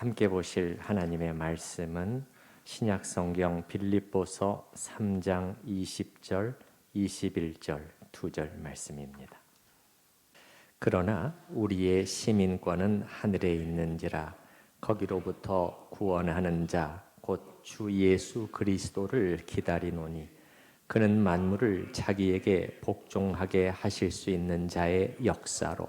함께 보실 하나님의 말씀은 신약성경 빌립보서 3장 20절, 21절 두 절 말씀입니다. 그러나 우리의 시민권은 하늘에 있는지라 거기로부터 구원하는 자 곧 주 예수 그리스도를 기다리노니 그는 만물을 자기에게 복종하게 하실 수 있는 자의 역사로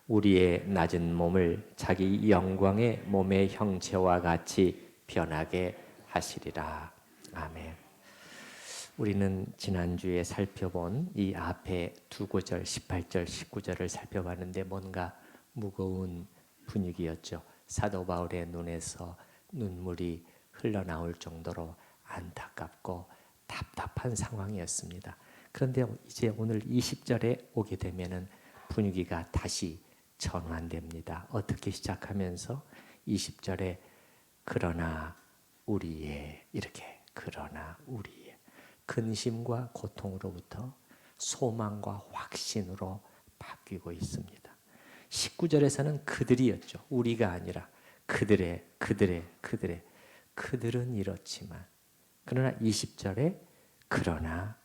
우리의 낮은 몸을 자기 영광의 몸의 형체와 같이 변하게 하시리라. 아멘. 우리는 지난주에 살펴본 이 앞에 두 구절 18절 19절을 살펴봤는데 뭔가 무거운 분위기였죠. 사도 바울의 눈에서 눈물이 흘러나올 정도로 안타깝고 답답한 상황이었습니다. 그런데 이제 오늘 20절에 오게 되면은 분위기가 다시 전환됩니다. 어떻게 시작하면서 20절에 그러나 우리의 이렇게 그러나 우리의 근심과 고통으로부터 소망과 확신으로 바뀌고 있습니다. 19절에서는 그들이었죠. 우리가 아니라 그들은 이렇지만 그러나 20절에 그러나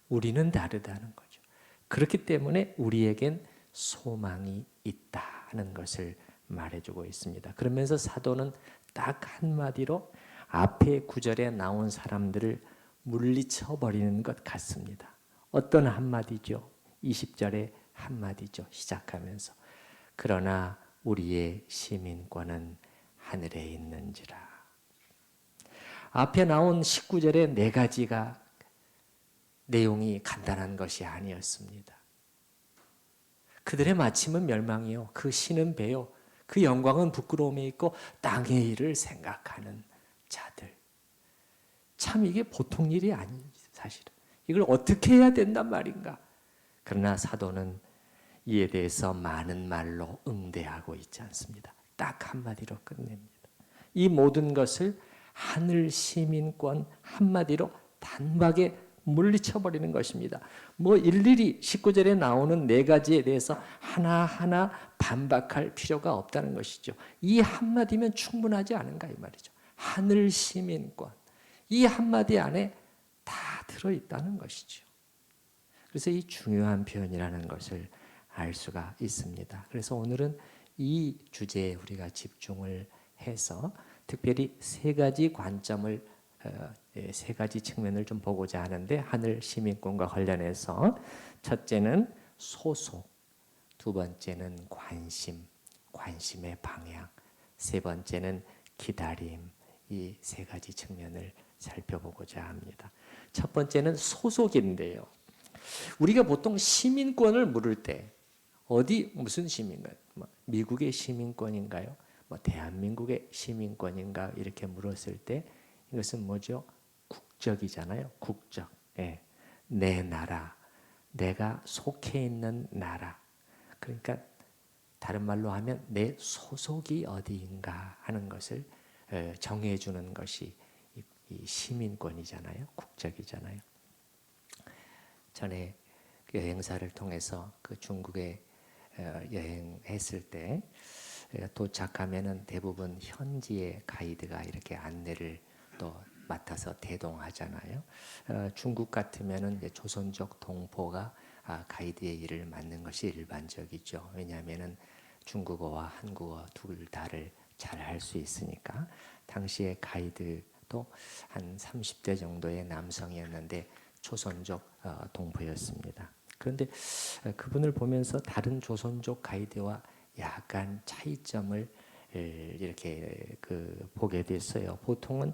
우리는 다르다는 거죠. 그렇기 때문에 우리에겐 소망이 있다는 것을 말해주고 있습니다. 그러면서 사도는 딱 한마디로 앞에 구절에 나온 사람들을 물리쳐버리는 것 같습니다. 어떤 한마디죠? 20절의 한마디죠. 시작하면서 그러나 우리의 시민권은 하늘에 있는지라. 앞에 나온 19절의 네 가지가 내용이 간단한 것이 아니었습니다. 그들의 마침은 멸망이요, 그 신은 배요, 그 영광은 부끄러움에 있고 땅의 일을 생각하는 자들. 참 이게 보통 일이 아닙니다. 사실은 이걸 어떻게 해야 된단 말인가. 그러나 사도는 이에 대해서 많은 말로 응대하고 있지 않습니다. 딱 한마디로 끝냅니다. 이 모든 것을 하늘 시민권 한마디로 단박에 물리쳐버리는 것입니다. 뭐 일일이 19절에 나오는 네 가지에 대해서 하나하나 반박할 필요가 없다는 것이죠. 이 한마디면 충분하지 않은가 이 말이죠. 하늘 시민권. 이 한마디 안에 다 들어있다는 것이죠. 그래서 이 중요한 표현이라는 것을 알 수가 있습니다. 그래서 오늘은 이 주제에 우리가 집중을 해서 특별히 세 가지 관점을 세 가지 측면을 좀 보고자 하는데, 하늘 시민권과 관련해서 첫째는 소속, 두 번째는 관심의 방향, 세 번째는 기다림, 이 세 가지 측면을 살펴보고자 합니다. 첫 번째는 소속인데요. 우리가 보통 시민권을 물을 때 무슨 시민권? 미국의 시민권인가요? 대한민국의 시민권인가? 이렇게 물었을 때 이것은 뭐죠? 국적이잖아요. 국적. 예. 내 나라, 내가 속해 있는 나라. 그러니까 다른 말로 하면 내 소속이 어디인가 하는 것을 정해주는 것이 이 시민권이잖아요. 국적이잖아요. 전에 여행사를 통해서 그 중국에 여행했을 때 도착하면은 대부분 현지의 가이드가 이렇게 안내를 또 맡아서 대동하잖아요. 중국 같으면은 이제 조선족 동포가 가이드의 일을 맡는 것이 일반적이죠. 왜냐하면은 중국어와 한국어 둘 다를 잘 할 수 있으니까. 당시에 가이드도 한 30대 정도의 남성이었는데 조선족 동포였습니다. 그런데 그분을 보면서 다른 조선족 가이드와 약간 차이점을 이렇게 보게 됐어요. 보통은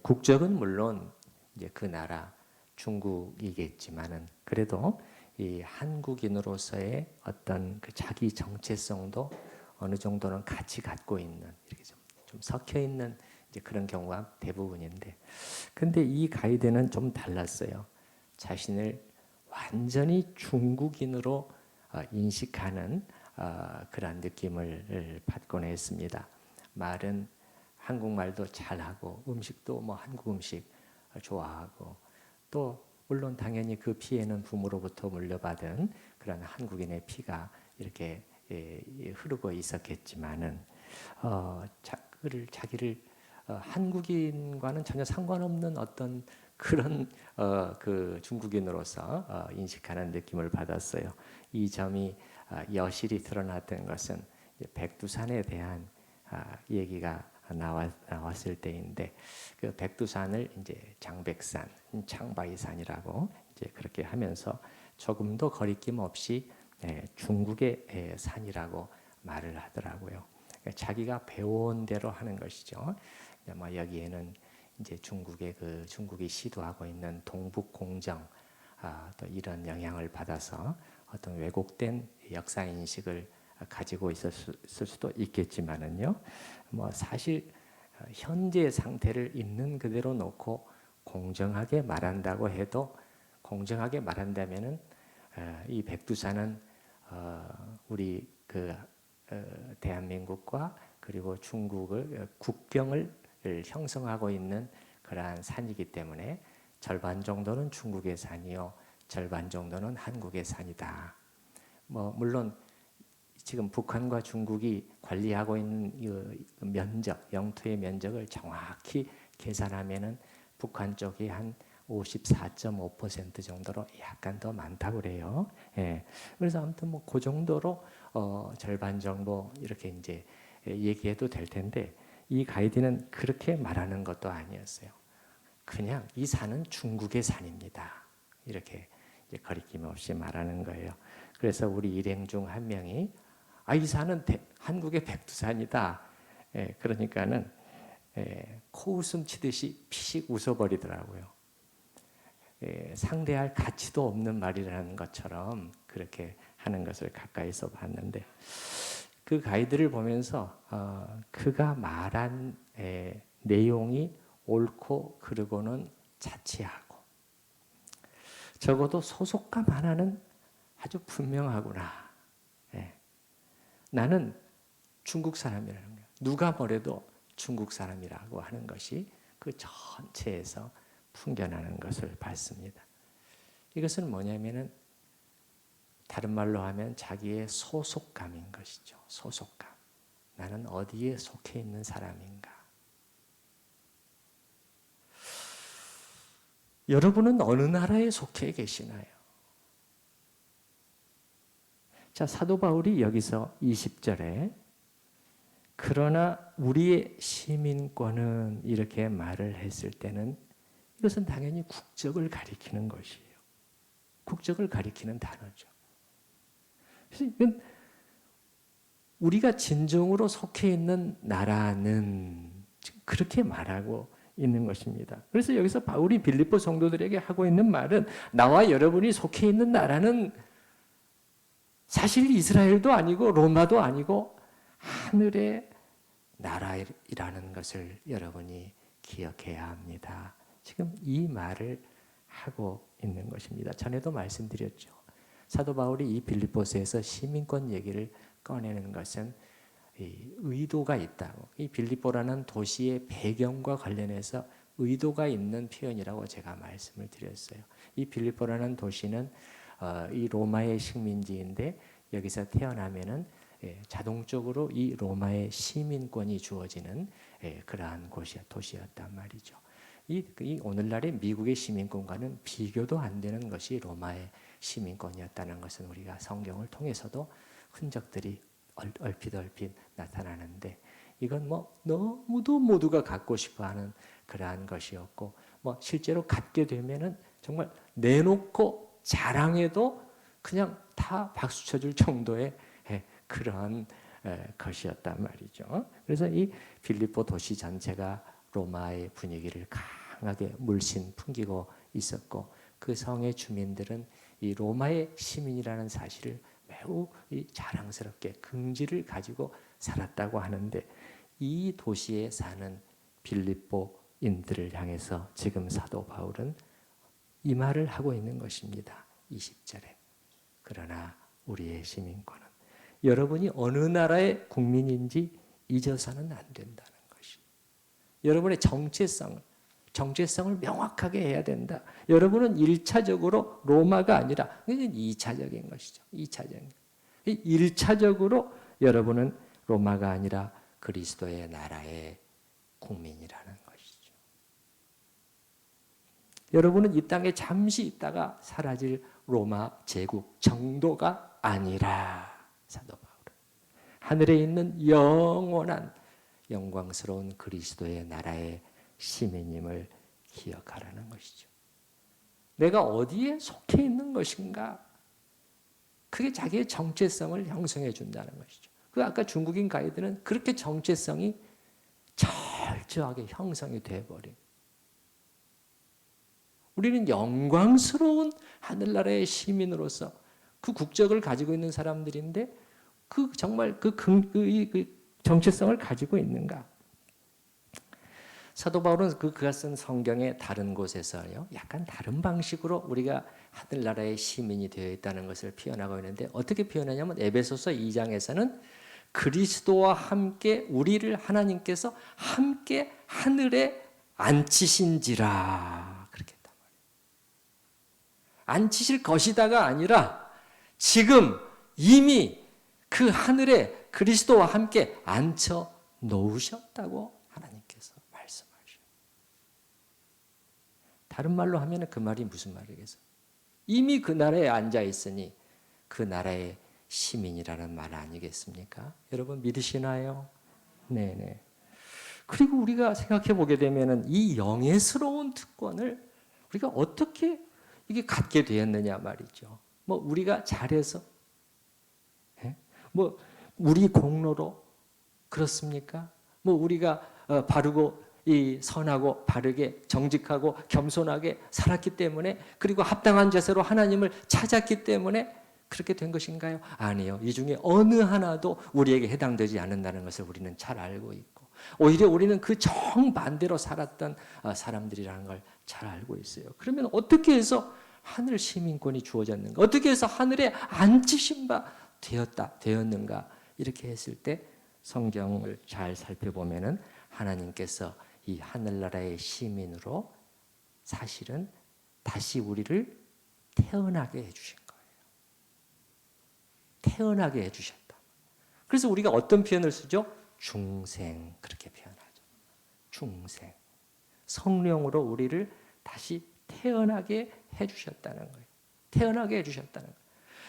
국적은 물론 이제 그 나라 중국이겠지만은 그래도 이 한국인으로서의 어떤 그 자기 정체성도 어느 정도는 같이 갖고 있는, 이렇게 좀 섞여 있는 이제 그런 경우가 대부분인데, 근데 이 가이드는 좀 달랐어요. 자신을 완전히 중국인으로 인식하는 그런 느낌을 받곤 했습니다. 말은 한국말도 잘하고 음식도 한국 음식 좋아하고, 또 물론 당연히 그 피에는 부모로부터 물려받은 그런 한국인의 피가 이렇게 흐르고 있었겠지만은 자기를 한국인과는 전혀 상관없는 어떤 그런 그 중국인으로서 인식하는 느낌을 받았어요. 이 점이 여실히 드러났던 것은 백두산에 대한 얘기가 나왔을 때인데, 그 백두산을 이제 장백산, 창바이산이라고 이제 그렇게 하면서 조금도 거리낌 없이 중국의 산이라고 말을 하더라고요. 그러니까 자기가 배운 대로 하는 것이죠. 뭐 여기에는 이제 중국이 시도하고 있는 동북 공정, 또 이런 영향을 받아서 어떤 왜곡된 역사 인식을 가지고 있었을 수도 있겠지만은요. 뭐 사실 현재 상태를 있는 그대로 놓고 공정하게 말한다고 해도, 공정하게 말한다면은 이 백두산은 우리 대한민국과 그리고 중국을 국경을 형성하고 있는 그러한 산이기 때문에 절반 정도는 중국의 산이요, 절반 정도는 한국의 산이다. 뭐 물론 지금 북한과 중국이 관리하고 있는 면적, 영토의 면적을 정확히 계산하면은 북한 쪽이 한 54.5% 정도로 약간 더 많다고 그래요. 그래서 아무튼 뭐 그 정도로 절반 정도 이렇게 이제 얘기해도 될 텐데, 이 가이드는 그렇게 말하는 것도 아니었어요. 그냥 이 산은 중국의 산입니다. 이렇게 이제 거리낌 없이 말하는 거예요. 그래서 우리 일행 중 한 명이 이 산은 한국의 백두산이다. 그러니까는 코웃음 치듯이 피식 웃어버리더라고요. 상대할 가치도 없는 말이라는 것처럼 그렇게 하는 것을 가까이서 봤는데, 그 가이드를 보면서 그가 말한 내용이 옳고 그르고는 자치하고, 적어도 소속감 하나는 아주 분명하구나. 나는 중국 사람이라는 거예요. 누가 뭐래도 중국 사람이라고 하는 것이 그 전체에서 풍겨나는 것을 봤습니다. 이것은 뭐냐면은 다른 말로 하면 자기의 소속감인 것이죠. 소속감. 나는 어디에 속해 있는 사람인가. 여러분은 어느 나라에 속해 계시나요? 자, 사도 바울이 여기서 20절에 그러나 우리의 시민권은 이렇게 말을 했을 때는 이것은 당연히 국적을 가리키는 것이에요. 국적을 가리키는 단어죠. 그래서 이건 우리가 진정으로 속해 있는 나라는 그렇게 말하고 있는 것입니다. 그래서 여기서 바울이 빌립보 성도들에게 하고 있는 말은, 나와 여러분이 속해 있는 나라는 사실 이스라엘도 아니고 로마도 아니고 하늘의 나라이라는 것을 여러분이 기억해야 합니다. 지금 이 말을 하고 있는 것입니다. 전에도 말씀드렸죠. 사도 바울이 이 빌립보서에서 시민권 얘기를 꺼내는 것은 의도가 있다고, 이 빌립보라는 도시의 배경과 관련해서 의도가 있는 표현이라고 제가 말씀을 드렸어요. 이 빌립보라는 도시는 이 로마의 식민지인데, 여기서 태어나면은 자동적으로 이 로마의 시민권이 주어지는 그러한 도시였단 말이죠. 이 오늘날의 미국의 시민권과는 비교도 안 되는 것이 로마의 시민권이었다는 것은 우리가 성경을 통해서도 흔적들이 얼핏 나타나는데, 이건 뭐 너무도 모두가 갖고 싶어하는 그러한 것이었고, 뭐 실제로 갖게 되면은 정말 내놓고 자랑해도 그냥 다 박수 쳐줄 정도의 그런 것이었단 말이죠. 그래서 이 빌립보 도시 전체가 로마의 분위기를 강하게 물씬 풍기고 있었고, 그 성의 주민들은 이 로마의 시민이라는 사실을 매우 자랑스럽게 긍지를 가지고 살았다고 하는데, 이 도시에 사는 빌립보인들을 향해서 지금 사도 바울은 이 말을 하고 있는 것입니다. 20절에 그러나 우리의 시민권은, 여러분이 어느 나라의 국민인지 잊어서는 안 된다는 것이, 여러분의 정체성을 명확하게 해야 된다. 여러분은 1차적으로 로마가 아니라 이건 2차적인 것이죠. 2차적인. 일차적으로 여러분은 로마가 아니라 그리스도의 나라의 국민이라는 것이죠. 여러분은 이 땅에 잠시 있다가 사라질 로마 제국 정도가 아니라 사도 바울은 하늘에 있는 영원한 영광스러운 그리스도의 나라의 시민임을 기억하라는 것이죠. 내가 어디에 속해 있는 것인가? 그게 자기의 정체성을 형성해 준다는 것이죠. 그 아까 중국인 가이드는 그렇게 정체성이 철저하게 형성이 돼버린. 우리는 영광스러운 하늘나라의 시민으로서 그 국적을 가지고 있는 사람들인데 그 정말 그 정체성을 가지고 있는가? 사도 바울은 그가 쓴 성경의 다른 곳에서요, 약간 다른 방식으로 우리가 하늘나라의 시민이 되어 있다는 것을 표현하고 있는데 어떻게 표현하냐면 에베소서 2장에서는 그리스도와 함께 우리를 하나님께서 함께 하늘에 앉히신지라 그렇게 했단 말이에요. 앉히실 것이다가 아니라 지금 이미 그 하늘에 그리스도와 함께 앉혀 놓으셨다고 하나님께서 말씀하셔요. 다른 말로 하면 그 말이 무슨 말이겠어요? 이미 그 나라에 앉아 있으니 그 나라의 시민이라는 말 아니겠습니까? 여러분 믿으시나요? 네네. 그리고 우리가 생각해 보게 되면은 이 영예스러운 특권을 우리가 어떻게 이게 갖게 되었느냐 말이죠. 뭐 우리가 잘해서, 뭐 우리 공로로 그렇습니까? 뭐 우리가 바르고 이 선하고 바르게 정직하고 겸손하게 살았기 때문에 그리고 합당한 자세로 하나님을 찾았기 때문에 그렇게 된 것인가요? 아니요. 이 중에 어느 하나도 우리에게 해당되지 않는다는 것을 우리는 잘 알고 있고 오히려 우리는 그 정반대로 살았던 사람들이라는 걸 잘 알고 있어요. 그러면 어떻게 해서 하늘 시민권이 주어졌는가? 어떻게 해서 하늘에 앉히신 바 되었는가? 이렇게 했을 때 성경을 잘 살펴보면은 하나님께서 이 하늘나라의 시민으로 사실은 다시 우리를 태어나게 해주신 거예요. 태어나게 해주셨다. 그래서 우리가 어떤 표현을 쓰죠? 중생 그렇게 표현하죠. 중생. 성령으로 우리를 다시 태어나게 해주셨다는 거예요. 태어나게 해주셨다는 거예요.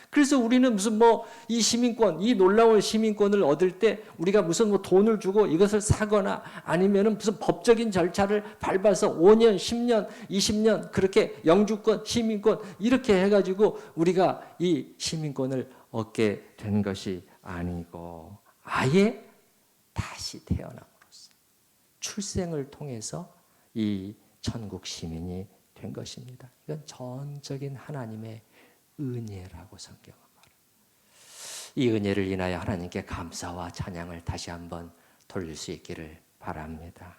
그래서 우리는 무슨 뭐 이 시민권, 이 놀라운 시민권을 얻을 때 우리가 무슨 뭐 돈을 주고 이것을 사거나 아니면은 무슨 법적인 절차를 밟아서 5년, 10년, 20년 그렇게 영주권, 시민권 이렇게 해가지고 우리가 이 시민권을 얻게 된 것이 아니고 아예 다시 태어남으로써 출생을 통해서 이 천국 시민이 된 것입니다. 이건 전적인 하나님의 은혜라고 성경은 말합니다. 이 은혜를 인하여 하나님께 감사와 찬양을 다시 한번 돌릴 수 있기를 바랍니다.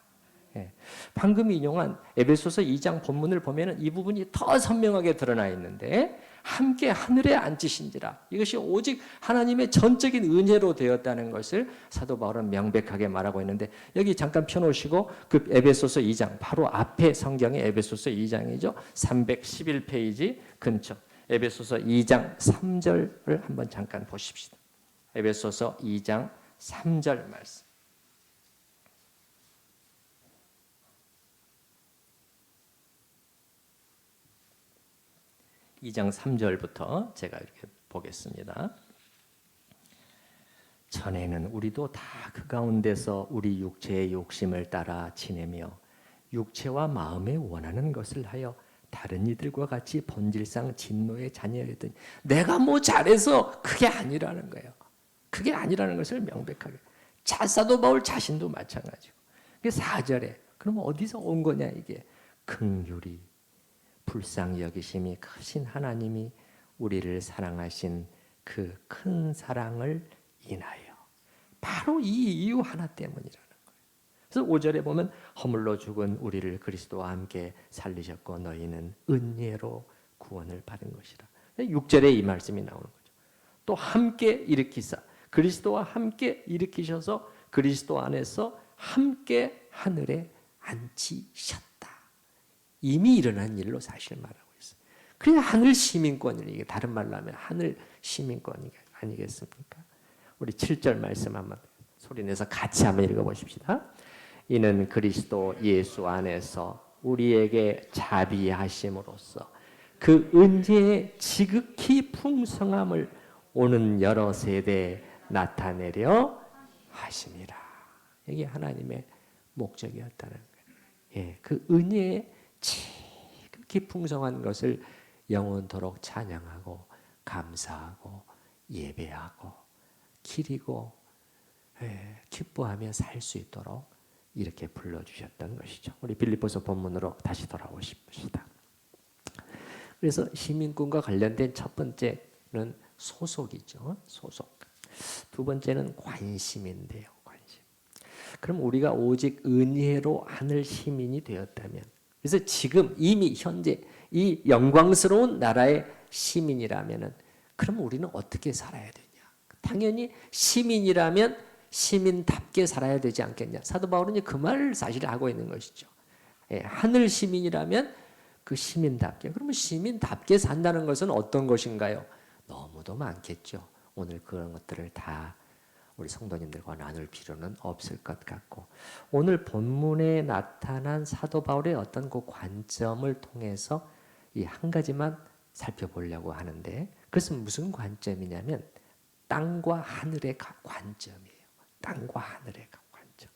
예. 방금 인용한 에베소서 2장 본문을 보면 이 부분이 더 선명하게 드러나 있는데 함께 하늘에 앉으신지라 이것이 오직 하나님의 전적인 은혜로 되었다는 것을 사도 바울은 명백하게 말하고 있는데 여기 잠깐 펴놓으시고 그 에베소서 2장 바로 앞에 성경의 에베소서 2장이죠. 311페이지 근처 에베소서 2장 3절을 한번 잠깐 보십시다. 에베소서 2장 3절 말씀. 2장 3절부터 제가 이렇게 보겠습니다. 전에는 우리도 다 그 가운데서 우리 육체의 욕심을 따라 지내며 육체와 마음에 원하는 것을 하여 다른 이들과 같이 본질상 진노의 자녀였더니 내가 뭐 잘해서 그게 아니라는 거예요. 그게 아니라는 것을 명백하게. 사도 바울 자신도 마찬가지고. 4절에 그럼 어디서 온 거냐 이게. 긍휼이 불쌍히 여기심이 크신 하나님이 우리를 사랑하신 그 큰 사랑을 인하여 바로 이 이유 하나 때문이라는 거예요. 그래서 5절에 보면 허물로 죽은 우리를 그리스도와 함께 살리셨고 너희는 은혜로 구원을 받은 것이라. 6절에 이 말씀이 나오는 거죠. 또 함께 일으키사 그리스도와 함께 일으키셔서 그리스도 안에서 함께 하늘에 앉히셨다. 이미 일어난 일로 사실 말하고 있어요. 그래야 하늘 시민권이 이게 다른 말로 하면 하늘 시민권이 아니겠습니까? 우리 7절 말씀 한번 소리내서 같이 한번 읽어보십시다. 이는 그리스도 예수 안에서 우리에게 자비하심으로써 그 은혜의 지극히 풍성함을 오는 여러 세대에 나타내려 하심이라. 이게 하나님의 목적이었다는 거예요. 예, 그 은혜의 지극히 풍성한 것을 영원토록 찬양하고 감사하고 예배하고 기리고 기뻐하며 살 수 있도록 이렇게 불러주셨던 것이죠. 우리 빌립보서 본문으로 다시 돌아오십시다. 그래서 시민권과 관련된 첫 번째는 소속이죠. 소속. 두 번째는 관심인데요. 관심. 그럼 우리가 오직 은혜로 하늘 시민이 되었다면, 그래서 지금 이미 현재 이 영광스러운 나라의 시민이라면은, 그럼 우리는 어떻게 살아야 되냐? 당연히 시민이라면 시민답게 살아야 되지 않겠냐? 사도 바울은 그 말을 사실 하고 있는 것이죠. 예, 하늘 시민이라면 그 시민답게. 그러면 시민답게 산다는 것은 어떤 것인가요? 너무도 많겠죠. 오늘 그런 것들을 다 우리 성도님들과 나눌 필요는 없을 것 같고, 오늘 본문에 나타난 사도 바울의 어떤 그 관점을 통해서 이 한 가지만 살펴보려고 하는데, 그것은 무슨 관점이냐면 땅과 하늘의 관점이에요. 땅과 하늘의 관점.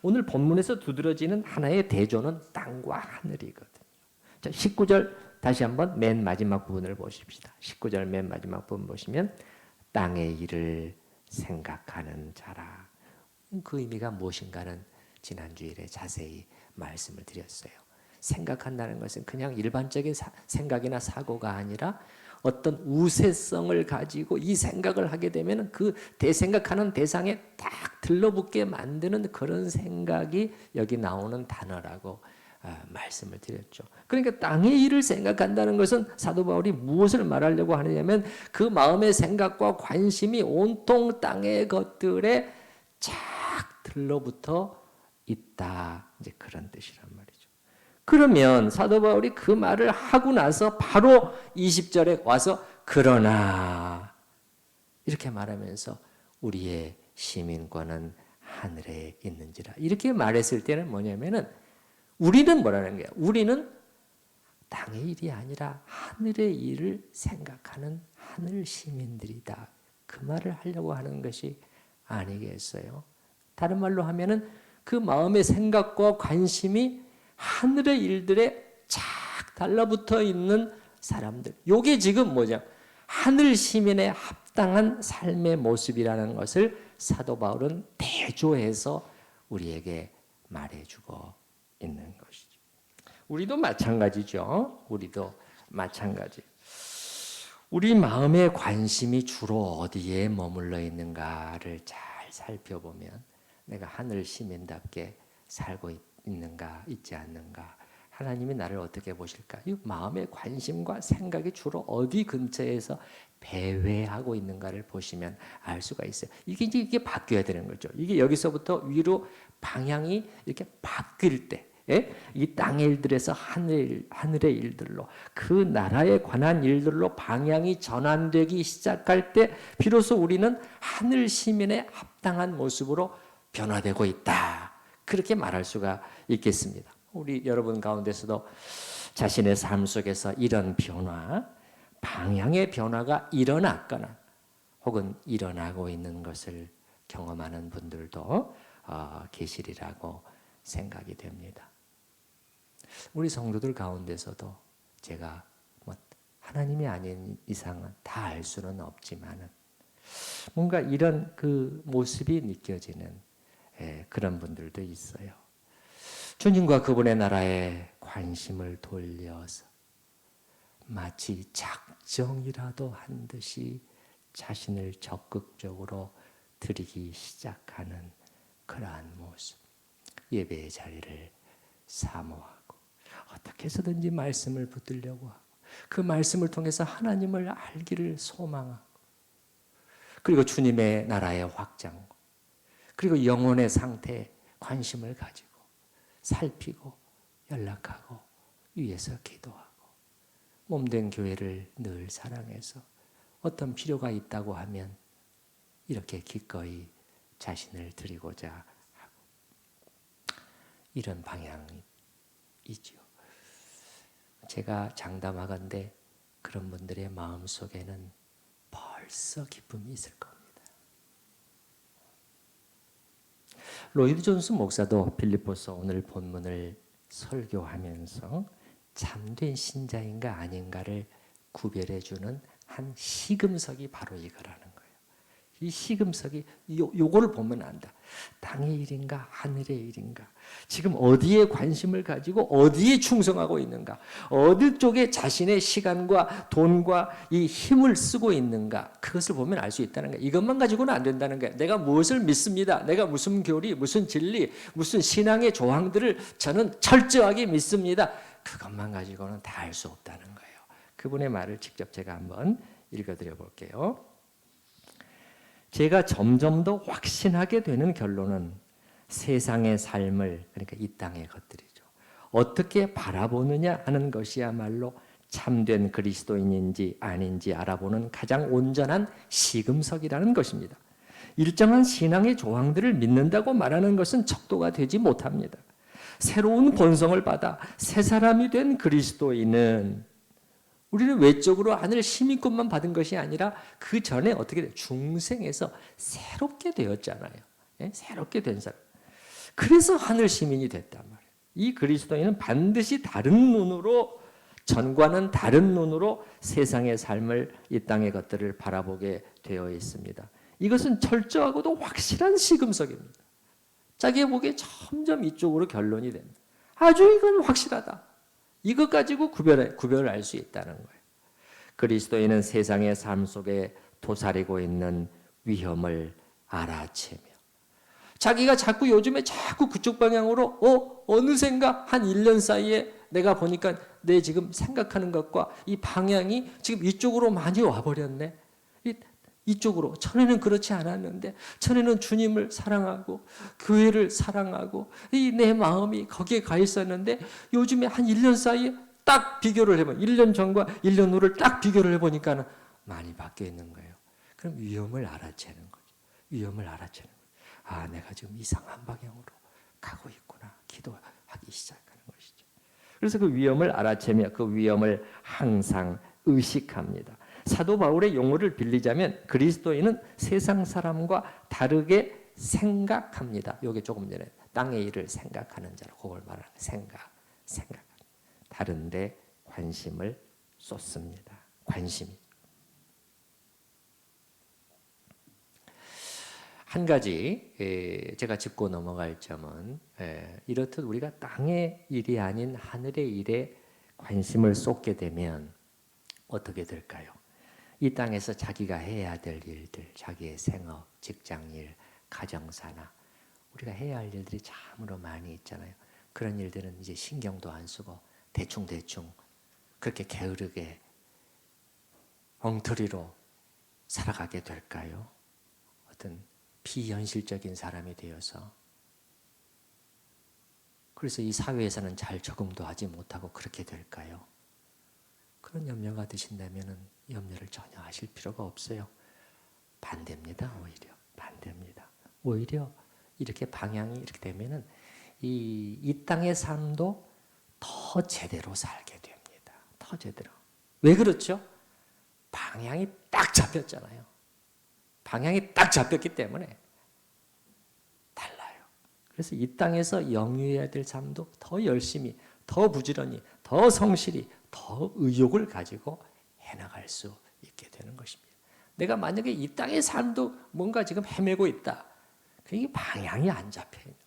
오늘 본문에서 두드러지는 하나의 대조는 땅과 하늘이거든요. 자, 19절 다시 한번 맨 마지막 부분을 보십시다. 19절 맨 마지막 부분 보시면 땅의 일을 생각하는 자라. 그 의미가 무엇인가는 지난주일에 자세히 말씀을 드렸어요. 생각한다는 것은 그냥 일반적인 생각이나 사고가 아니라 어떤 우세성을 가지고 이 생각을 하게 되면 그 생각하는 대상에 딱 들러붙게 만드는 그런 생각이 여기 나오는 단어라고 말씀을 드렸죠. 그러니까 땅의 일을 생각한다는 것은 사도 바울이 무엇을 말하려고 하느냐면 그 마음의 생각과 관심이 온통 땅의 것들에 착 들러붙어 있다. 이제 그런 뜻이란 말이죠. 그러면 사도 바울이 그 말을 하고 나서 바로 20절에 와서 그러나 이렇게 말하면서 우리의 시민권은 하늘에 있는지라 이렇게 말했을 때는 뭐냐면은 우리는 뭐라는 거야? 우리는 땅의 일이 아니라 하늘의 일을 생각하는 하늘 시민들이다. 그 말을 하려고 하는 것이 아니겠어요? 다른 말로 하면은 그 마음의 생각과 관심이 하늘의 일들에 착 달라붙어 있는 사람들. 요게 지금 뭐죠? 하늘 시민에 합당한 삶의 모습이라는 것을 사도 바울은 대조해서 우리에게 말해주고 있는 것이죠. 우리도 마찬가지죠. 우리도 마찬가지. 우리 마음의 관심이 주로 어디에 머물러 있는가를 잘 살펴보면 내가 하늘 시민답게 살고 있는가 있지 않는가, 하나님이 나를 어떻게 보실까, 이 마음의 관심과 생각이 주로 어디 근처에서 배회하고 있는가를 보시면 알 수가 있어요. 이게 바뀌어야 되는 거죠. 이게 여기서부터 위로 방향이 이렇게 바뀔 때, 이 땅의 일들에서 하늘의 일들로, 그 나라에 관한 일들로 방향이 전환되기 시작할 때 비로소 우리는 하늘 시민에 합당한 모습으로 변화되고 있다. 그렇게 말할 수가 있겠습니다. 우리 여러분 가운데서도 자신의 삶 속에서 이런 변화, 방향의 변화가 일어났거나 혹은 일어나고 있는 것을 경험하는 분들도 계시리라고 생각이 됩니다. 우리 성도들 가운데서도 제가 하나님이 아닌 이상은 다 알 수는 없지만은 뭔가 이런 그 모습이 느껴지는 그런 분들도 있어요. 주님과 그분의 나라에 관심을 돌려서 마치 작정이라도 한 듯이 자신을 적극적으로 드리기 시작하는 그러한 모습. 예배의 자리를 사모하고 어떻게 해서든지 말씀을 붙들려고 하고 그 말씀을 통해서 하나님을 알기를 소망하고, 그리고 주님의 나라의 확장, 그리고 영혼의 상태에 관심을 가지고 살피고 연락하고 위해서 기도하고 몸된 교회를 늘 사랑해서 어떤 필요가 있다고 하면 이렇게 기꺼이 자신을 드리고자 하고 이런 방향이지요. 제가 장담하건대 그런 분들의 마음속에는 벌써 기쁨이 있을 겁니다. 로이드 존스 목사도 빌립보서 오늘 본문을 설교하면서 참된 신자인가 아닌가를 구별해주는 한 시금석이 바로 이거라는 거예요. 이 시금석이 요거를 보면 안다. 땅의 일인가 하늘의 일인가. 지금 어디에 관심을 가지고 어디에 충성하고 있는가. 어디 쪽에 자신의 시간과 돈과 이 힘을 쓰고 있는가. 그것을 보면 알 수 있다는 거예요. 이것만 가지고는 안 된다는 거예요. 내가 무엇을 믿습니다. 내가 무슨 교리, 무슨 진리, 무슨 신앙의 조항들을 저는 철저하게 믿습니다. 그것만 가지고는 다 알 수 없다는 거예요. 그분의 말을 직접 제가 한번 읽어드려 볼게요. 제가 점점 더 확신하게 되는 결론은 세상의 삶을, 그러니까 이 땅의 것들이죠, 어떻게 바라보느냐 하는 것이야말로 참된 그리스도인인지 아닌지 알아보는 가장 온전한 시금석이라는 것입니다. 일정한 신앙의 조항들을 믿는다고 말하는 것은 척도가 되지 못합니다. 새로운 본성을 받아 새 사람이 된 그리스도인은 우리는 외적으로 하늘 시민권만 받은 것이 아니라 그 전에 어떻게 돼요? 중생에서 새롭게 되었잖아요. 예? 새롭게 된 사람. 그래서 하늘 시민이 됐단 말이에요. 이 그리스도인은 반드시 다른 눈으로, 전과는 다른 눈으로 세상의 삶을, 이 땅의 것들을 바라보게 되어 있습니다. 이것은 철저하고도 확실한 시금석입니다. 자기의 보기에 점점 이쪽으로 결론이 됩니다. 아주 이건 확실하다. 이것 가지고 구별을 알 수 있다는 거예요. 그리스도인은 세상의 삶 속에 도사리고 있는 위험을 알아채며 자기가 자꾸 요즘에 자꾸 그쪽 방향으로 어느샌가 한 1년 사이에 내가 보니까 내 지금 생각하는 것과 이 방향이 지금 이쪽으로 많이 와버렸네. 이쪽으로. 전에는 그렇지 않았는데, 전에는 주님을 사랑하고 교회를 사랑하고 이 내 마음이 거기에 가 있었는데 요즘에 한 1년 사이에 딱 비교를 해보면 1년 전과 1년 후를 딱 비교를 해보니까 많이 바뀌어 있는 거예요. 그럼 위험을 알아채는 거죠. 위험을 알아채는 거죠. 아, 내가 지금 이상한 방향으로 가고 있구나. 기도하기 시작하는 것이죠. 그래서 그 위험을 알아채며 그 위험을 항상 의식합니다. 사도 바울의 용어를 빌리자면 그리스도인은 세상 사람과 다르게 생각합니다. 이게 조금 전에 땅의 일을 생각하는 자로 그걸 말하는 생각. 다른데 관심을 쏟습니다. 관심이. 한 가지 제가 짚고 넘어갈 점은 이렇듯 우리가 땅의 일이 아닌 하늘의 일에 관심을 쏟게 되면 어떻게 될까요? 이 땅에서 자기가 해야 될 일들, 자기의 생업, 직장일, 가정사나 우리가 해야 할 일들이 참으로 많이 있잖아요. 그런 일들은 이제 신경도 안 쓰고 대충 그렇게 게으르게 엉터리로 살아가게 될까요? 어떤 비현실적인 사람이 되어서. 그래서 이 사회에서는 잘 적응도 하지 못하고 그렇게 될까요? 그런 염려가 드신다면 염려를 전혀 하실 필요가 없어요. 반대입니다. 오히려 반대입니다. 오히려 이렇게 방향이 이렇게 되면은 이 땅의 삶도 더 제대로 살게 됩니다. 더 제대로. 왜 그렇죠? 방향이 딱 잡혔잖아요. 방향이 딱 잡혔기 때문에 달라요. 그래서 이 땅에서 영위해야 될 삶도 더 열심히, 더 부지런히, 더 성실히, 더 의욕을 가지고 해나갈 수 있게 되는 것입니다. 내가 만약에 이 땅의 삶도 뭔가 지금 헤매고 있다. 그게 방향이 안 잡혀 있는 거예요.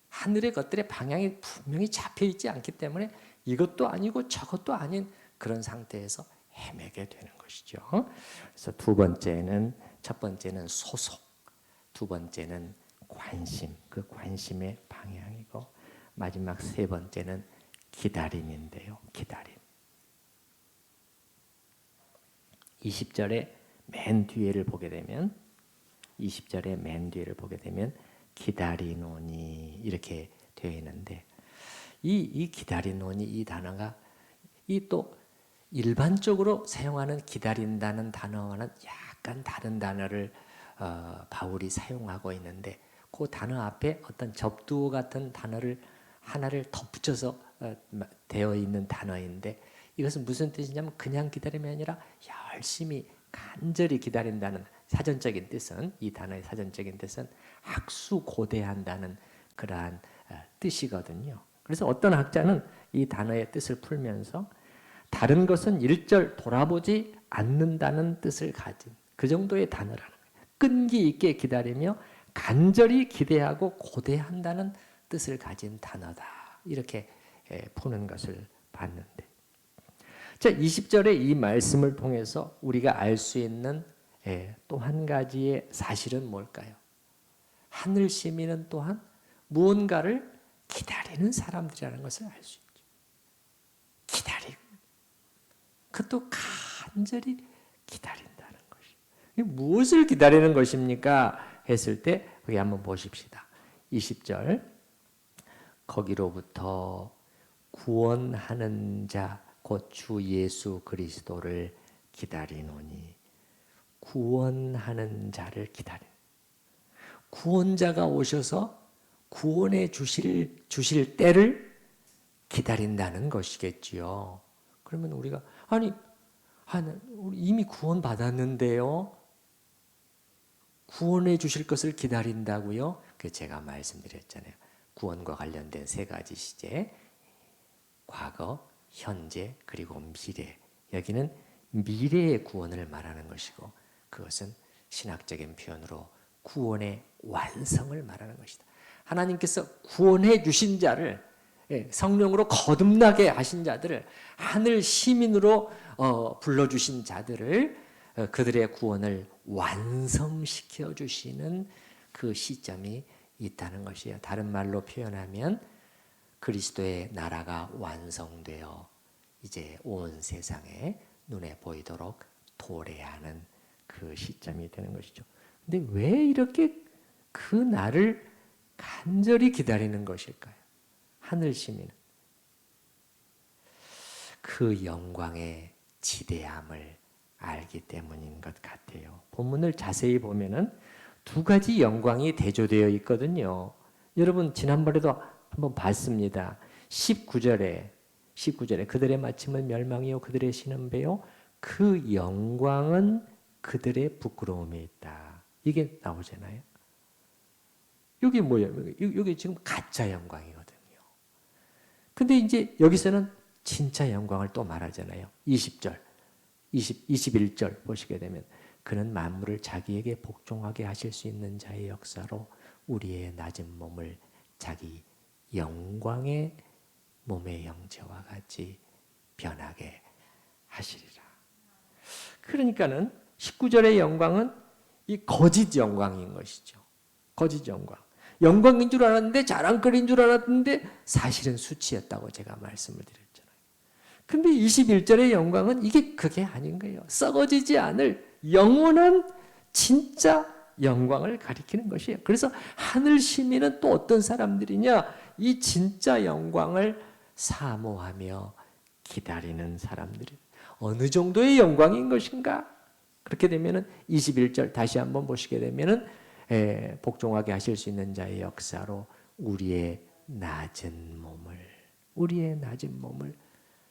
하늘의 것들의 방향이 분명히 잡혀 있지 않기 때문에 이것도 아니고 저것도 아닌 그런 상태에서 헤매게 되는 것이죠. 그래서 첫 번째는 소속, 두 번째는 관심, 그 관심의 방향이고 마지막 세 번째는 기다림인데요. 기다림. 20절의 맨 뒤에를 보게 되면 20절의 맨 뒤에를 보게 되면 기다리노니 이렇게 되어 있는데 이 기다리노니 이 단어가 이 또 일반적으로 사용하는 기다린다는 단어와는 약간 다른 단어를 바울이 사용하고 있는데 그 단어 앞에 어떤 접두어 같은 단어를 하나를 덧붙여서 되어 있는 단어인데 이것은 무슨 뜻이냐면 그냥 기다림이 아니라 열심히 간절히 기다린다는 사전적인 뜻은 이 단어의 사전적인 뜻은 학수고대한다는 그러한 뜻이거든요. 그래서 어떤 학자는 이 단어의 뜻을 풀면서 다른 것은 일절 돌아보지 않는다는 뜻을 가진 그 정도의 단어라는 거예요. 끈기 있게 기다리며 간절히 기대하고 고대한다는 뜻을 가진 단어다. 이렇게 푸는 것을 봤는데 자, 20절의 이 말씀을 통해서 우리가 알 수 있는 또 한 가지의 사실은 뭘까요? 하늘 시민은 또한 무언가를 기다리는 사람들이라는 것을 알 수 있죠. 기다리고 그것도 간절히 기다린다는 것이 무엇을 기다리는 것입니까? 했을 때 여기 한번 보십시다. 20절 거기로부터 구원하는 자 곧 주 예수 그리스도를 기다리노니 구원하는 자를 기다리는 구원자가 오셔서 구원해 주실 때를 기다린다는 것이겠지요. 그러면 우리가 우리 이미 구원 받았는데요. 구원해 주실 것을 기다린다고요? 그 제가 말씀드렸잖아요. 구원과 관련된 세 가지 시제, 과거, 현재, 그리고 미래. 여기는 미래의 구원을 말하는 것이고 그것은 신학적인 표현으로 구원의 완성을 말하는 것이다. 하나님께서 구원해 주신 자를 성령으로 거듭나게 하신 자들을 하늘 시민으로 불러주신 자들을 그들의 구원을 완성시켜 주시는 그 시점이 있다는 것이에요. 다른 말로 표현하면 그리스도의 나라가 완성되어 이제 온 세상에 눈에 보이도록 도래하는 그 시점이 되는 것이죠. 근데 왜 이렇게 그 날을 간절히 기다리는 것일까요? 하늘 시민은 그 영광의 지대함을 알기 때문인 것 같아요. 본문을 자세히 보면은 두 가지 영광이 대조되어 있거든요. 여러분 지난번에도 한번 봤습니다. 19절에 그들의 마침은 멸망이요 그들의 신은 배요 그 영광은 그들의 부끄러움에 있다. 이게 나오잖아요. 이게 뭐예요? 이게 지금 가짜 영광이거든요. 근데 이제 여기서는 진짜 영광을 또 말하잖아요. 20절, 21절 보시게 되면 그는 만물을 자기에게 복종하게 하실 수 있는 자의 역사로 우리의 낮은 몸을 자기 영광의 몸의 형체와 같이 변하게 하시리라. 그러니까는 19절의 영광은 이 거짓 영광인 것이죠. 거짓 영광. 영광인 줄 알았는데 자랑거리인 줄 알았는데 사실은 수치였다고 제가 말씀을 드렸잖아요. 근데 21절의 영광은 그게 아닌 거예요. 썩어지지 않을 영원한 진짜 영광을 가리키는 것이에요. 그래서 하늘 시민은 또 어떤 사람들이냐? 이 진짜 영광을 사모하며 기다리는 사람들이 어느 정도의 영광인 것인가? 그렇게 되면은 21절 다시 한번 보시게 되면은 복종하게 하실 수 있는 자의 역사로 우리의 낮은 몸을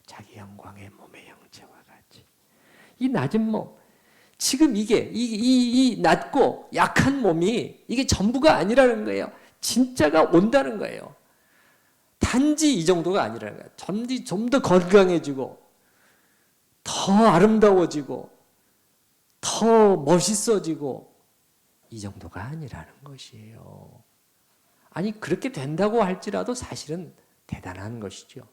자기 영광의 몸의 형체와 같이 이 낮은 몸 지금 이 낮고 약한 몸이 이게 전부가 아니라는 거예요. 진짜가 온다는 거예요. 단지 이 정도가 아니라는 거예요. 좀 더 건강해지고 더 아름다워지고 더 멋있어지고 이 정도가 아니라는 것이에요. 아니 그렇게 된다고 할지라도 사실은 대단한 것이죠.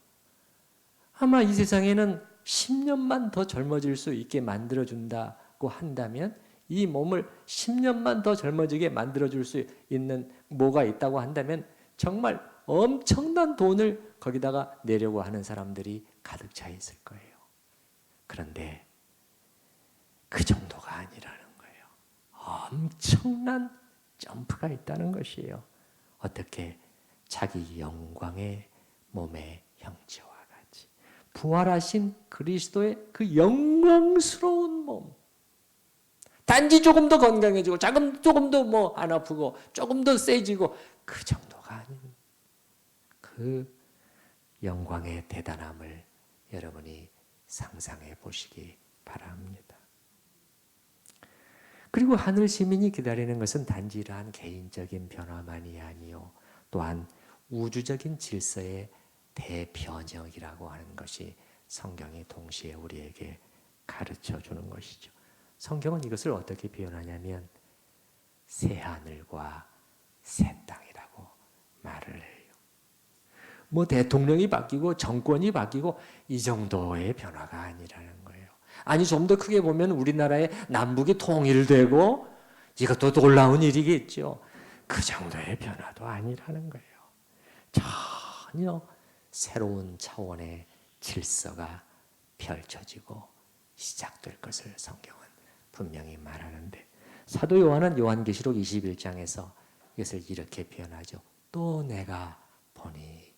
아마 이 세상에는 10년만 더 젊어질 수 있게 만들어준다고 한다면 이 몸을 10년만 더 젊어지게 만들어줄 수 있는 뭐가 있다고 한다면 정말 엄청난 돈을 거기다가 내려고 하는 사람들이 가득 차 있을 거예요. 그런데 그 정도가 아니라는 거예요. 엄청난 점프가 있다는 것이에요. 어떻게? 자기 영광의 몸의 형체와 같이 부활하신 그리스도의 그 영광스러운 몸 단지 조금 더 건강해지고 조금 더 뭐 안 아프고 조금 더 세지고 그 정도가 아닌 그 영광의 대단함을 여러분이 상상해 보시기 바랍니다. 그리고 하늘 시민이 기다리는 것은 단지 이러한 개인적인 변화만이 아니요 또한 우주적인 질서의 대변혁이라고 하는 것이 성경이 동시에 우리에게 가르쳐 주는 것이죠. 성경은 이것을 어떻게 표현하냐면 새 하늘과 새 땅이라고 말을 해요. 뭐 대통령이 바뀌고 정권이 바뀌고 이 정도의 변화가 아니라는 거예요. 아니 좀 더 크게 보면 우리나라의 남북이 통일되고 이것도 놀라운 일이겠죠. 그 정도의 변화도 아니라는 거예요. 전혀 새로운 차원의 질서가 펼쳐지고 시작될 것을 성경은 분명히 말하는데 사도 요한은 요한계시록 21장에서 이것을 이렇게 표현하죠. 또 내가 보니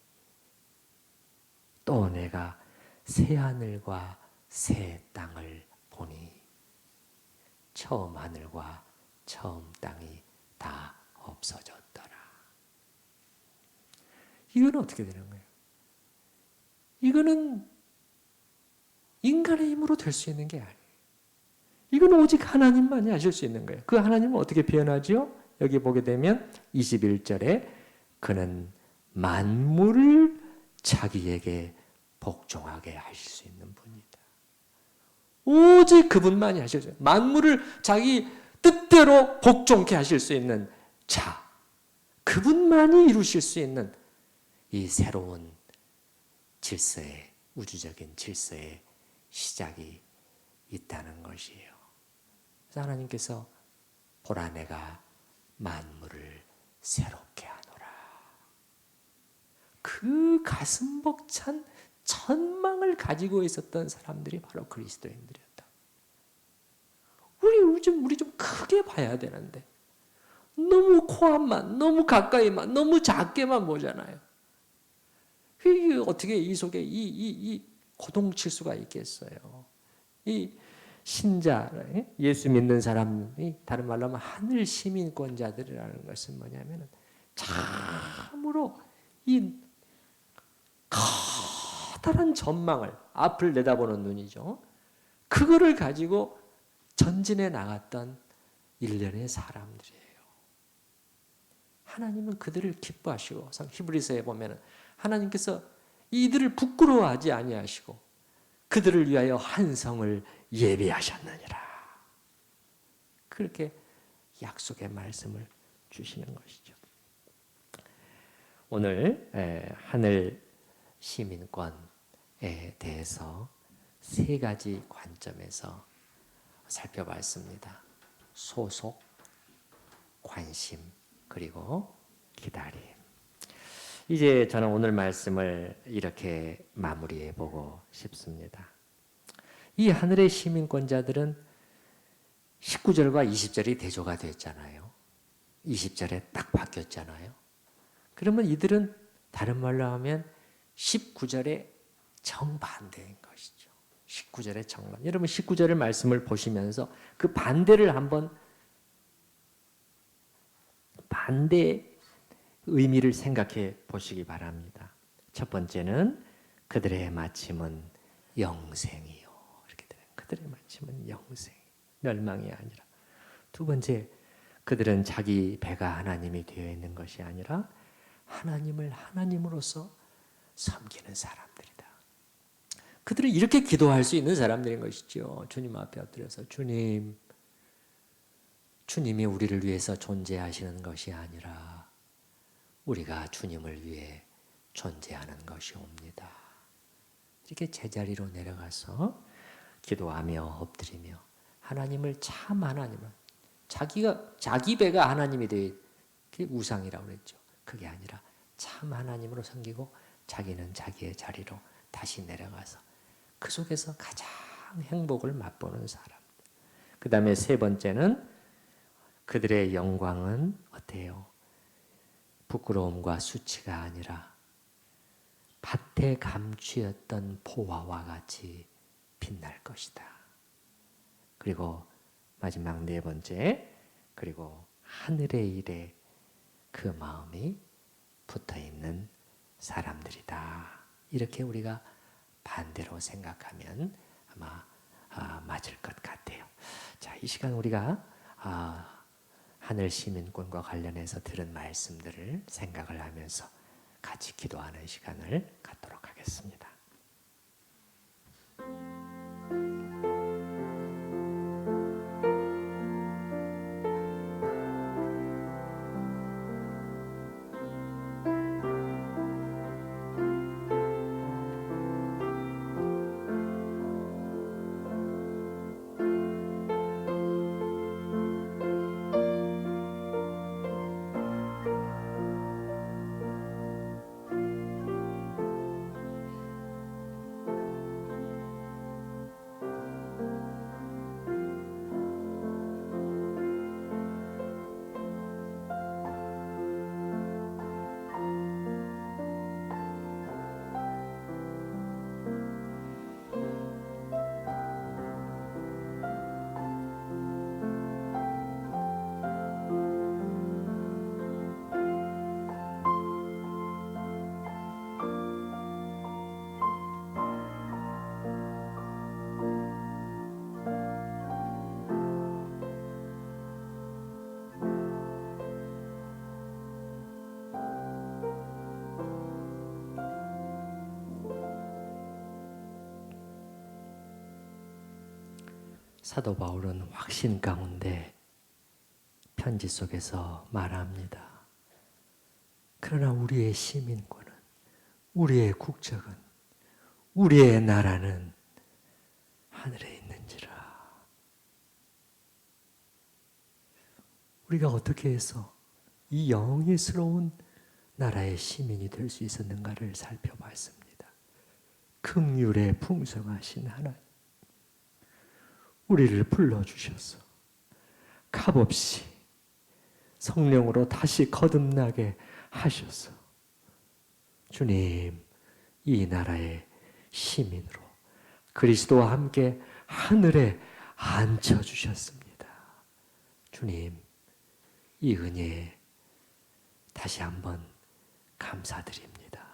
또 내가 새 하늘과 새 땅을 보니 처음 하늘과 처음 땅이 다 없어졌더라. 이건 어떻게 되는 거예요? 이거는 인간의 힘으로 될 수 있는 게 아니에요. 이건 오직 하나님만이 하실 수 있는 거예요. 그 하나님은 어떻게 표현하죠? 여기 보게 되면 21절에 그는 만물을 자기에게 복종하게 하실 수 있는 분이다. 오직 그분만이 하실 수 있어요. 만물을 자기 뜻대로 복종케 하실 수 있는 자, 그분만이 이루실 수 있는 이 새로운 질서의 우주적인 질서의 시작이 있다는 것이에요. 그래서 하나님께서 보라 내가 만물을 새롭게 하노라. 그 가슴 벅찬 전망을 가지고 있었던 사람들이 바로 그리스도인들이었다. 우리 좀 크게 봐야 되는데 너무 코앞만, 너무 가까이만, 너무 작게만 보잖아요. 이게 어떻게 이 속에 이 고동칠 수가 있겠어요? 이 신자, 예수 믿는 사람이 다른 말로 하면 하늘 시민권자들이라는 것은 뭐냐면 참으로 이 커다란 전망을 앞을 내다보는 눈이죠. 그거를 가지고 전진해 나갔던 일련의 사람들이에요. 하나님은 그들을 기뻐하시고 히브리서에 보면 하나님께서 이들을 부끄러워하지 아니하시고 그들을 위하여 한 성을 예비하셨느니라. 그렇게 약속의 말씀을 주시는 것이죠. 오늘 하늘 시민권에 대해서 세 가지 관점에서 살펴봤습니다. 소속, 관심, 그리고 기다림. 이제 저는 오늘 말씀을 이렇게 마무리해 보고 싶습니다. 이 하늘의 시민권자들은 19절과 20절이 대조가 됐잖아요. 20절에 딱 바뀌었잖아요. 그러면 이들은 다른 말로 하면 19절의 정반대인 것이죠. 19절의 정반. 여러분 19절의 말씀을 보시면서 그 반대를 한번 반대 의미를 생각해 보시기 바랍니다. 첫 번째는 그들의 마침은 영생이요. 이렇게 돼요. 그들의 마침은 영생. 멸망이 아니라. 두 번째, 그들은 자기 배가 하나님이 되어 있는 것이 아니라 하나님을 하나님으로서 섬기는 사람들이다. 그들은 이렇게 기도할 수 있는 사람들인 것이죠. 주님 앞에 엎드려서 주님이 우리를 위해서 존재하시는 것이 아니라 우리가 주님을 위해 존재하는 것이옵니다. 이렇게 제자리로 내려가서 기도하며 엎드리며 하나님을 참 하나님을 자기 배가 하나님이 되어 그게 우상이라고 그랬죠. 그게 아니라 참 하나님으로 섬기고 자기는 자기의 자리로 다시 내려가서 그 속에서 가장 행복을 맛보는 사람. 그 다음에 세 번째는 그들의 영광은 어때요? 부끄러움과 수치가 아니라 밭에 감추었던 보화와 같이 빛날 것이다. 그리고 마지막 네 번째, 그리고 하늘의 일에 그 마음이 붙어 있는 사람들이다. 이렇게 우리가 반대로 생각하면 아마 맞을 것 같아요. 자, 이 시간 우리가 하늘 시민권과 관련해서 들은 말씀들을 생각을 하면서 같이 기도하는 시간을 갖도록 하겠습니다. 사도 바울은 확신 가운데 편지 속에서 말합니다. 그러나 우리의 시민권은, 우리의 국적은, 우리의 나라는 하늘에 있는지라. 우리가 어떻게 해서 이 영예스러운 나라의 시민이 될 수 있었는가를 살펴봤습니다. 긍휼에 풍성하신 하나님, 우리를 불러주셔서 값없이 성령으로 다시 거듭나게 하셔서 주님, 이 나라의 시민으로 그리스도와 함께 하늘에 앉혀주셨습니다. 주님, 이 은혜에 다시 한번 감사드립니다.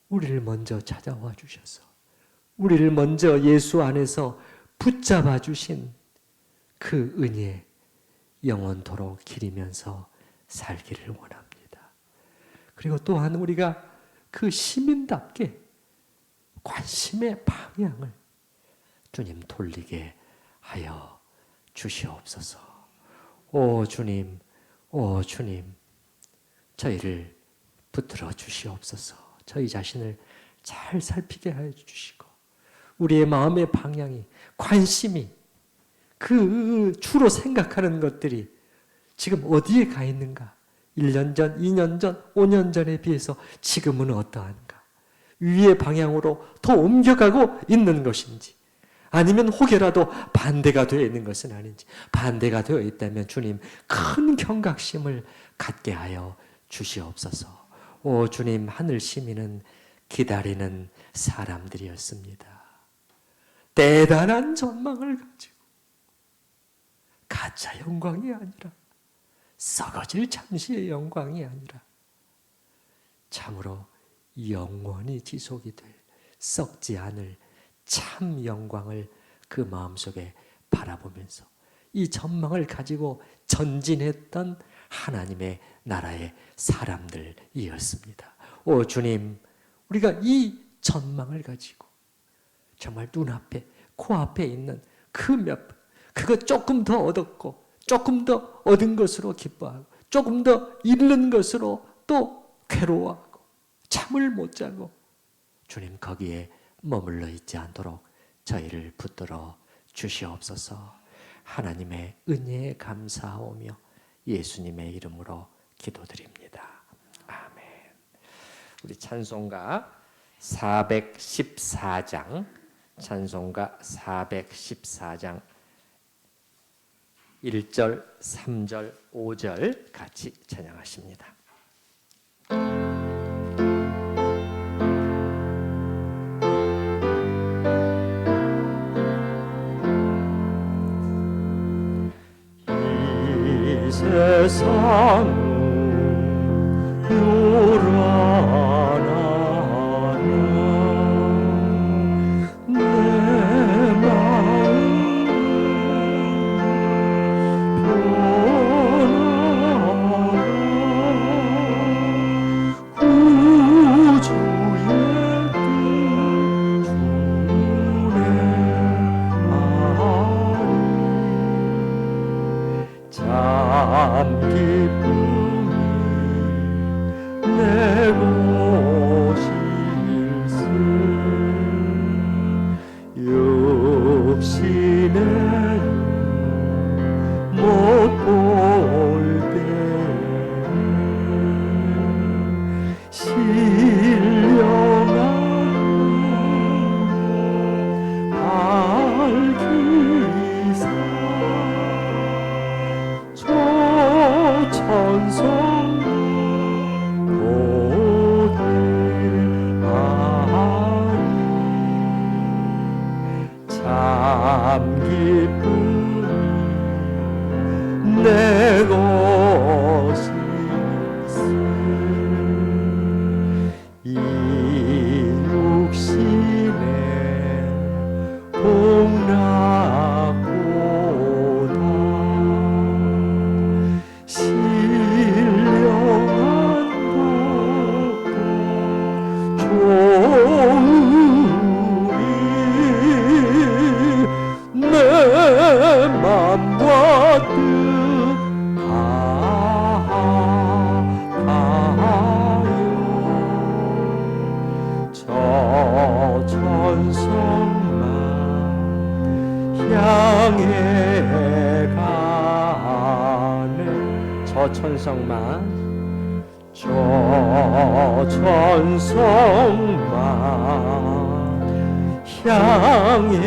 우리를 먼저 찾아와 주셔서 우리를 먼저 예수 안에서 붙잡아 주신 그 은혜에 영원토록 기리면서 살기를 원합니다. 그리고 또한 우리가 그 시민답게 관심의 방향을 주님 돌리게 하여 주시옵소서. 오 주님, 오 주님, 저희를 붙들어 주시옵소서. 저희 자신을 잘 살피게 하여 주시고 우리의 마음의 방향이, 관심이, 그 주로 생각하는 것들이 지금 어디에 가 있는가? 1년 전, 2년 전, 5년 전에 비해서 지금은 어떠한가? 위의 방향으로 더 옮겨가고 있는 것인지, 아니면 혹여라도 반대가 되어 있는 것은 아닌지, 반대가 되어 있다면 주님 큰 경각심을 갖게 하여 주시옵소서. 오 주님, 하늘 시민은 기다리는 사람들이었습니다. 대단한 전망을 가지고 가짜 영광이 아니라, 썩어질 잠시의 영광이 아니라 참으로 영원히 지속이 될 썩지 않을 참 영광을 그 마음속에 바라보면서 이 전망을 가지고 전진했던 하나님의 나라의 사람들이었습니다. 오 주님, 우리가 이 전망을 가지고 정말 눈앞에, 코앞에 있는 그거 조금 더 얻었고 조금 더 얻은 것으로 기뻐하고 조금 더 잃는 것으로 또 괴로워하고 잠을 못 자고, 주님 거기에 머물러 있지 않도록 저희를 붙들어 주시옵소서. 하나님의 은혜에 감사하오며 예수님의 이름으로 기도드립니다. 아멘. 우리 찬송가 414장, 찬송가 414장 1절, 3절, 5절 같이 찬양하십니다. 내 곳일세 육신의 못볼 때 신령한 밝히사 초천성 고대하니 참 기쁨 내 것일세 이 육신의 복락보다 신령한 복도 좋으리 내 맘과 뜻 저 천성만 향해 가네 저 천성만 저 천성만 향해